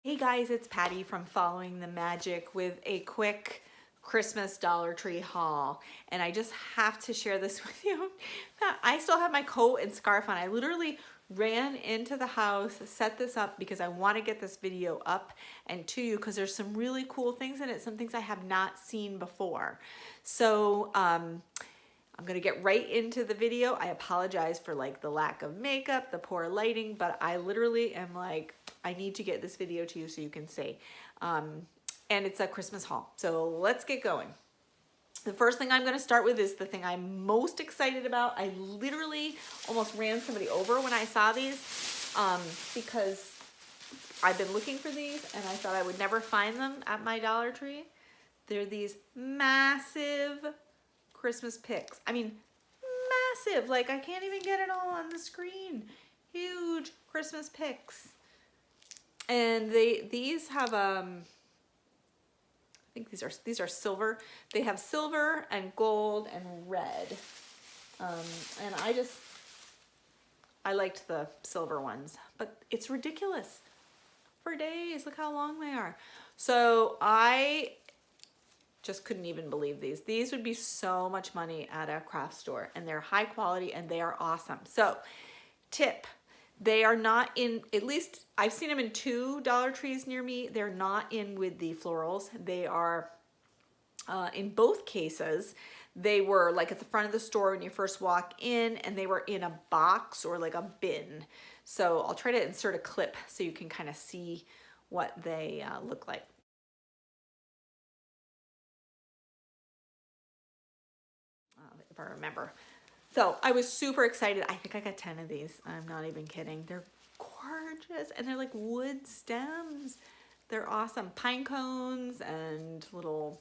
Hey guys, it's Patty from Following the Magic with a quick Christmas Dollar Tree haul. And I just have to share this with you. I still have my coat and scarf on. I literally ran into the house, set this up because I want to get this video up and to you because there's some really cool things in it, some things I have not seen before. So I'm gonna get right into the video. I apologize for like the lack of makeup, the poor lighting, but I literally am like, I need to get this video to you so you can see. And it's a Christmas haul. So let's get going. The first thing I'm gonna start with is the thing I'm most excited about. I literally almost ran somebody over when I saw these because I've been looking for these and I thought I would never find them at my Dollar Tree. They're these massive Christmas Pics. I mean, massive, like I can't even get it all on the screen. Huge Christmas Pics. And these have I think these are silver. They have silver and gold and red. And I liked the silver ones, but it's ridiculous. For days, look how long they are. So I just couldn't even believe these. These would be so much money at a craft store, and they're high quality and they are awesome. So tip, they are not in, at least I've seen them in 2 Dollar Trees near me. They're not in with the florals. They are, in both cases, they were like at the front of the store when you first walk in, and they were in a box or like a bin. So I'll try to insert a clip so you can kind of see what they look like. If I remember. So I was super excited. I think I got 10 of these. I'm not even kidding. They're gorgeous and they're like wood stems. They're awesome. Pine cones and little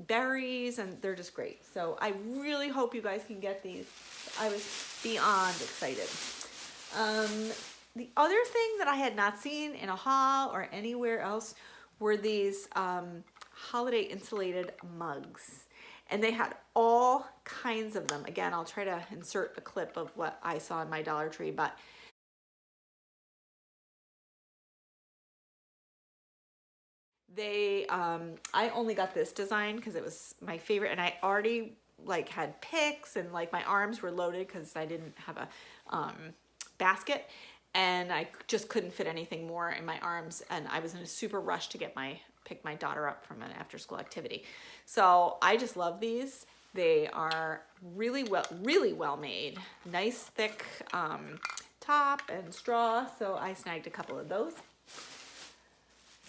berries, and they're just great. So I really hope you guys can get these. I was beyond excited. The other thing that I had not seen in a haul or anywhere else were these holiday insulated mugs. And they had all kinds of them. Again, I'll try to insert a clip of what I saw in my Dollar Tree, but they, I only got this design because it was my favorite, and I already like had Pics, and like my arms were loaded because I didn't have a basket, and I just couldn't fit anything more in my arms, and I was in a super rush to pick my daughter up from an after-school activity. So I just love these. They are really well made. Nice thick top and straw, so I snagged a couple of those.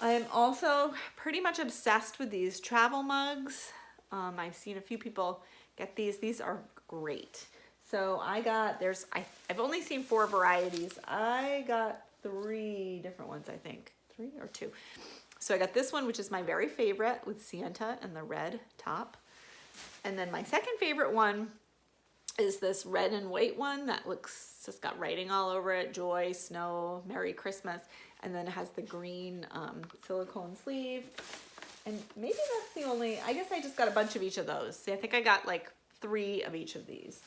I am also pretty much obsessed with these travel mugs. I've seen a few people get these. These are great. So I got, I've only seen 4 varieties. I got 3 different ones, I think. 3 or 2. So I got this one, which is my very favorite, with Santa and the red top. And then my second favorite one is this red and white one that looks, just got writing all over it, joy, snow, Merry Christmas. And then it has the green silicone sleeve. And maybe that's the only, I guess I just got a bunch of each of those. See, I think I got like 3 of each of these.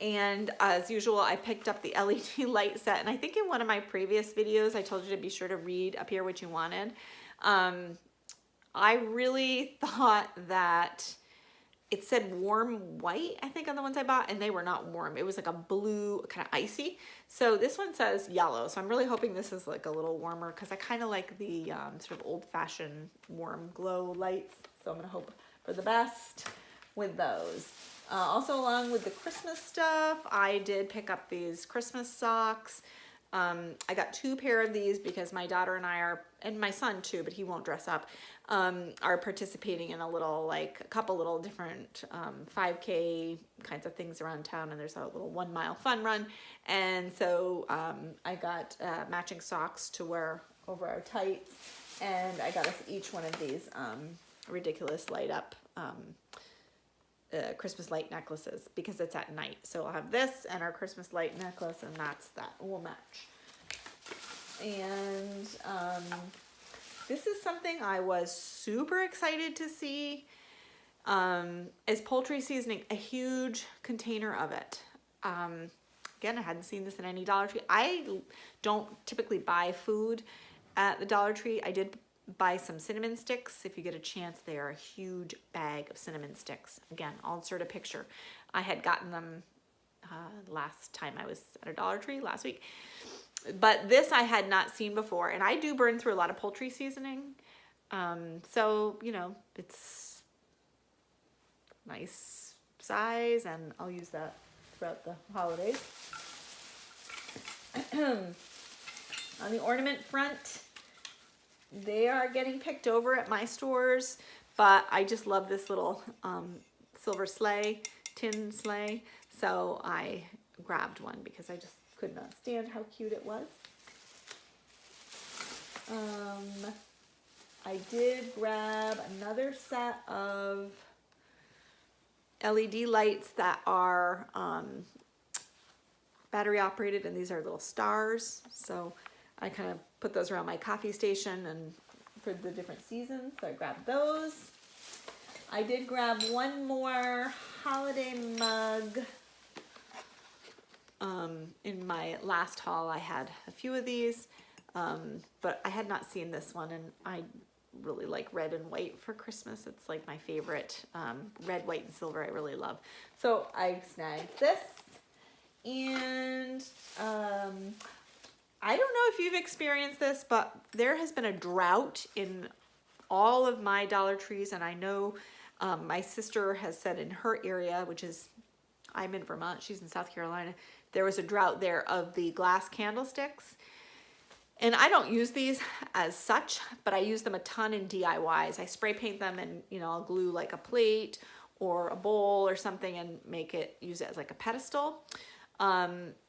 And as usual, I picked up the LED light set. And I think in one of my previous videos, I told you to be sure to read up here what you wanted. I really thought that it said warm white, I think, on the ones I bought, and they were not warm. It was like a blue, kind of icy. So this one says yellow. So I'm really hoping this is like a little warmer because I kind of like the sort of old-fashioned warm glow lights. So I'm going to hope for the best with those. Also, along with the Christmas stuff, I did pick up these Christmas socks. I got 2 pair of these because my daughter and I are, and my son too, but he won't dress up, are participating in a couple little different 5K kinds of things around town, and there's a little 1-mile fun run. And so I got matching socks to wear over our tights, and I got us each one of these ridiculous light up Christmas light necklaces because it's at night. So I'll have this and our Christmas light necklace, and that will match. And this is something I was super excited to see, is Poultry Seasoning, a huge container of it. Again, I hadn't seen this in any Dollar Tree. I don't typically buy food at the Dollar Tree. I did buy some cinnamon sticks. If you get a chance, they are a huge bag of cinnamon sticks. Again, I'll insert a picture. I had gotten them last time I was at a Dollar Tree last week. But this I had not seen before, and I do burn through a lot of poultry seasoning. So, you know, it's nice size, and I'll use that throughout the holidays. On the ornament front, they are getting picked over at my stores, but I just love this little silver sleigh, tin sleigh. So I grabbed one because I just could not stand how cute it was. I did grab another set of LED lights that are battery operated, and these are little stars. So I kind of put those around my coffee station and for the different seasons. So I grabbed those. I did grab one more holiday mug. In my last haul, I had a few of these, but I had not seen this one, and I really like red and white for Christmas. It's like my favorite. Red, white, and silver I really love. So I snagged this, and I don't know if you've experienced this, but there has been a drought in all of my Dollar Trees, and I know my sister has said in her area, which is, I'm in Vermont, she's in South Carolina, there was a drought there of the glass candlesticks. And I don't use these as such, but I use them a ton in DIYs. I spray paint them, and you know, I'll glue like a plate or a bowl or something and use it as like a pedestal.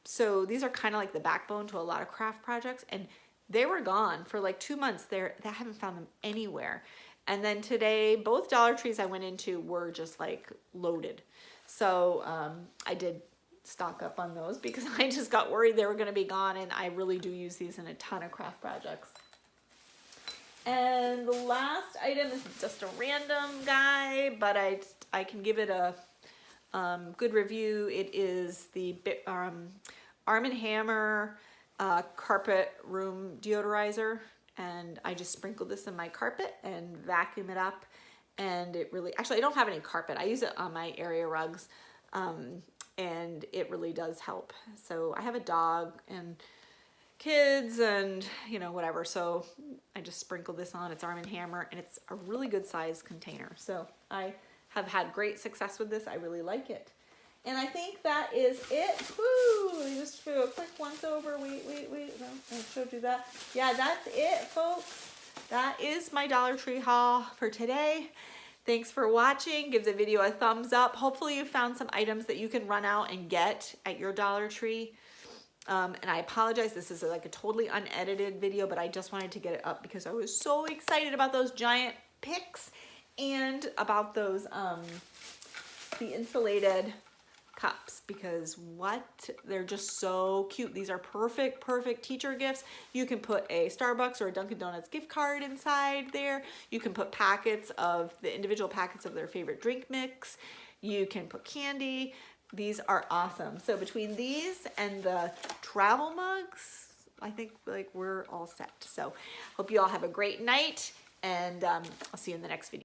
So these are kind of like the backbone to a lot of craft projects, and they were gone for like 2 months. I haven't found them anywhere. And then today, both Dollar Trees I went into were just like loaded. So I did stock up on those because I just got worried they were going to be gone, and I really do use these in a ton of craft projects. And the last item is just a random guy, but I can give it a good review. It is the Arm & Hammer carpet room deodorizer, and I just sprinkle this in my carpet and vacuum it up, and it really, actually I don't have any carpet, I use it on my area rugs, and it really does help. So I have a dog and kids and you know, whatever, so I just sprinkle this on. It's Arm & Hammer, and it's a really good size container, so I have had great success with this. I really like it. And I think that is it. Woo! Just do a quick once over. Wait, no, I showed you that. Yeah, that's it, folks. That is my Dollar Tree haul for today. Thanks for watching. Give the video a thumbs up. Hopefully you found some items that you can run out and get at your Dollar Tree. And I apologize, this is like a totally unedited video, but I just wanted to get it up because I was so excited about those giant Pics and about those, the insulated cups, because they're just so cute. These are perfect teacher gifts. You can put a Starbucks or a Dunkin' Donuts gift card inside there. You can put the individual packets of their favorite drink mix. You can put candy. These are awesome. So between these and the travel mugs, I think like we're all set. So hope you all have a great night, and I'll see you in the next video.